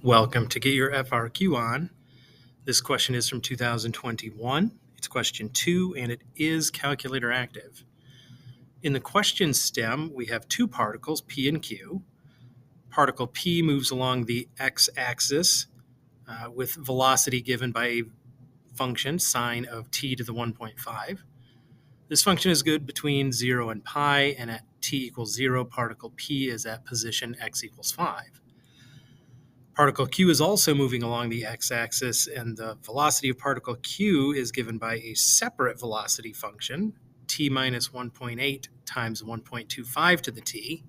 Welcome to Get Your FRQ On. This question is from 2021. It's question 2, and it is calculator active. In the question stem, we have two particles, P and Q. Particle P moves along the x-axis with velocity given by a function, sine of t to the 1.5. This function is good between 0 and pi, and at t equals 0, particle P is at position x equals 5. Particle Q is also moving along the x-axis, and the velocity of particle Q is given by a separate velocity function, t minus 1.8 times 1.25 to the t.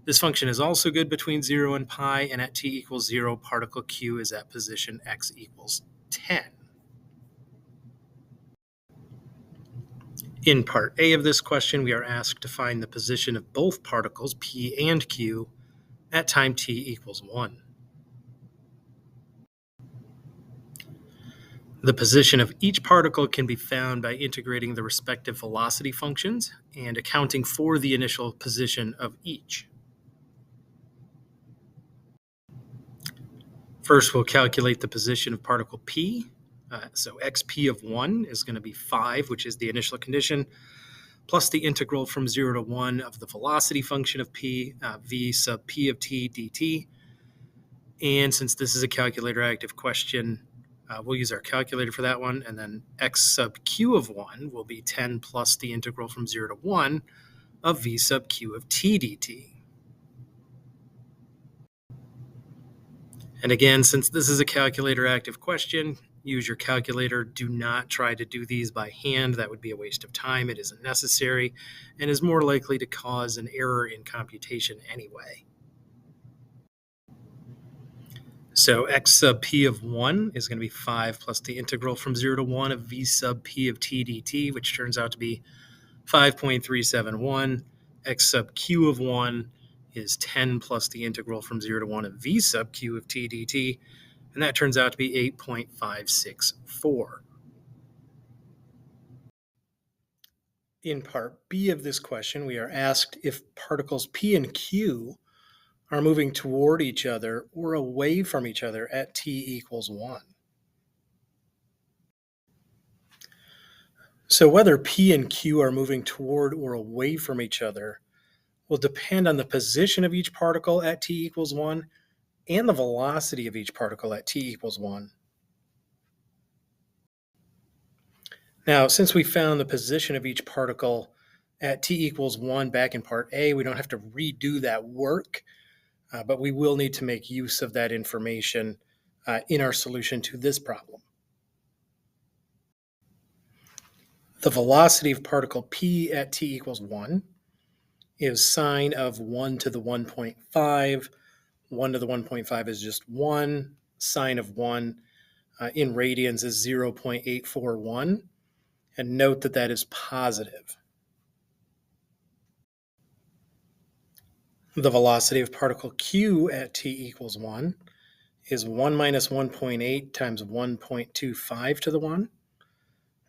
This function is also good between 0 and pi, and at t equals 0, particle Q is at position x equals 10. In part A of this question, we are asked to find the position of both particles, P and Q, at time t equals 1. The position of each particle can be found by integrating the respective velocity functions and accounting for the initial position of each. First, we'll calculate the position of particle P. So xp of 1 is going to be 5, which is the initial condition, plus the integral from 0 to 1 of the velocity function of P, v sub P of t dt. And since this is a calculator active question, we'll use our calculator for that one, and then x sub q of 1 will be 10 plus the integral from 0 to 1 of v sub q of t dt. And again, since this is a calculator active question, use your calculator. Do not try to do these by hand. That would be a waste of time. It isn't necessary and is more likely to cause an error in computation anyway. So x sub p of 1 is going to be 5 plus the integral from 0 to 1 of v sub p of t dt, which turns out to be 5.371. X sub q of 1 is 10 plus the integral from 0 to 1 of v sub q of t dt, and that turns out to be 8.564. In part B of this question, we are asked if particles P and Q are moving toward each other or away from each other at t equals 1. So whether P and Q are moving toward or away from each other will depend on the position of each particle at t equals 1 and the velocity of each particle at t equals 1. Now, since we found the position of each particle at t equals 1 back in part A, we don't have to redo that work. But we will need to make use of that information in our solution to this problem. The velocity of particle P at t equals 1 is sine of 1 to the 1.5. 1 to the 1.5 is just 1. Sine of 1 in radians is 0.841. And note that that is positive. The velocity of particle Q at t equals 1 is 1 minus 1.8 times 1.25 to the 1,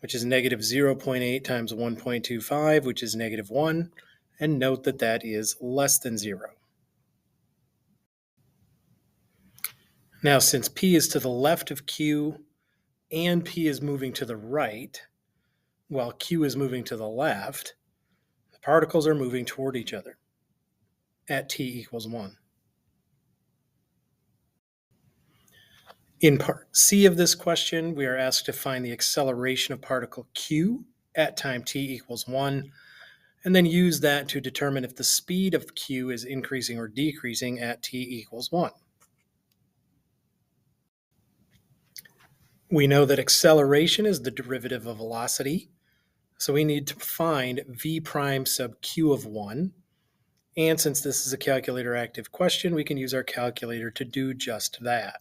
which is negative 0.8 times 1.25, which is negative 1. And note that that is less than 0. Now, since P is to the left of Q and P is moving to the right, while Q is moving to the left, the particles are moving toward each other at t equals 1. In part C of this question, we are asked to find the acceleration of particle Q at time t equals 1, and then use that to determine if the speed of Q is increasing or decreasing at t equals 1. We know that acceleration is the derivative of velocity, so we need to find v prime sub q of 1. And since this is a calculator active question, we can use our calculator to do just that.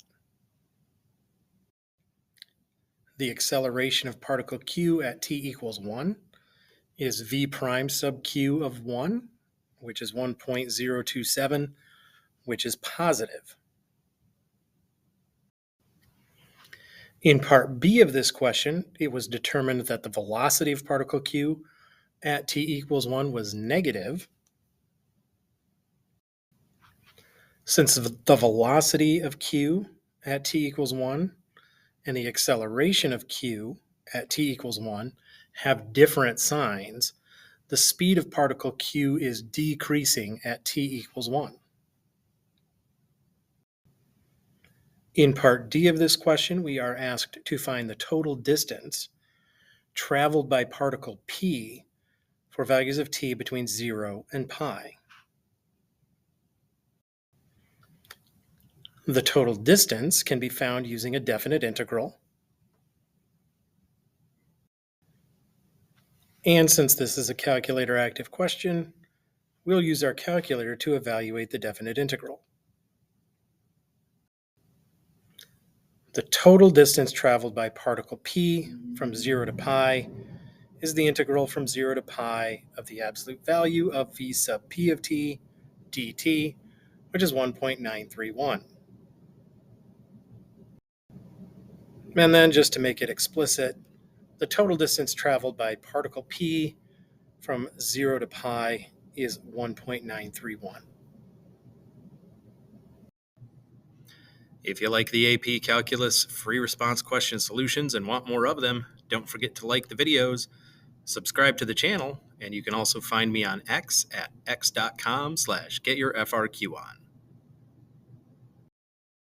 The acceleration of particle Q at t equals 1 is v prime sub q of 1, which is 1.027, which is positive. In part B of this question, it was determined that the velocity of particle Q at t equals 1 was negative. Since the velocity of q at t equals 1 and the acceleration of q at t equals 1 have different signs, the speed of particle q is decreasing at t equals 1. In part D of this question, we are asked to find the total distance traveled by particle p for values of t between 0 and pi. The total distance can be found using a definite integral. And since this is a calculator active question, we'll use our calculator to evaluate the definite integral. The total distance traveled by particle p from 0 to pi is the integral from 0 to pi of the absolute value of v sub p of t dt, which is 1.931. And then just to make it explicit, the total distance traveled by particle p from 0 to pi is 1.931. If you like the AP Calculus free response question solutions and want more of them, don't forget to like the videos, subscribe to the channel, and you can also find me on X at x.com/getyourfrqon.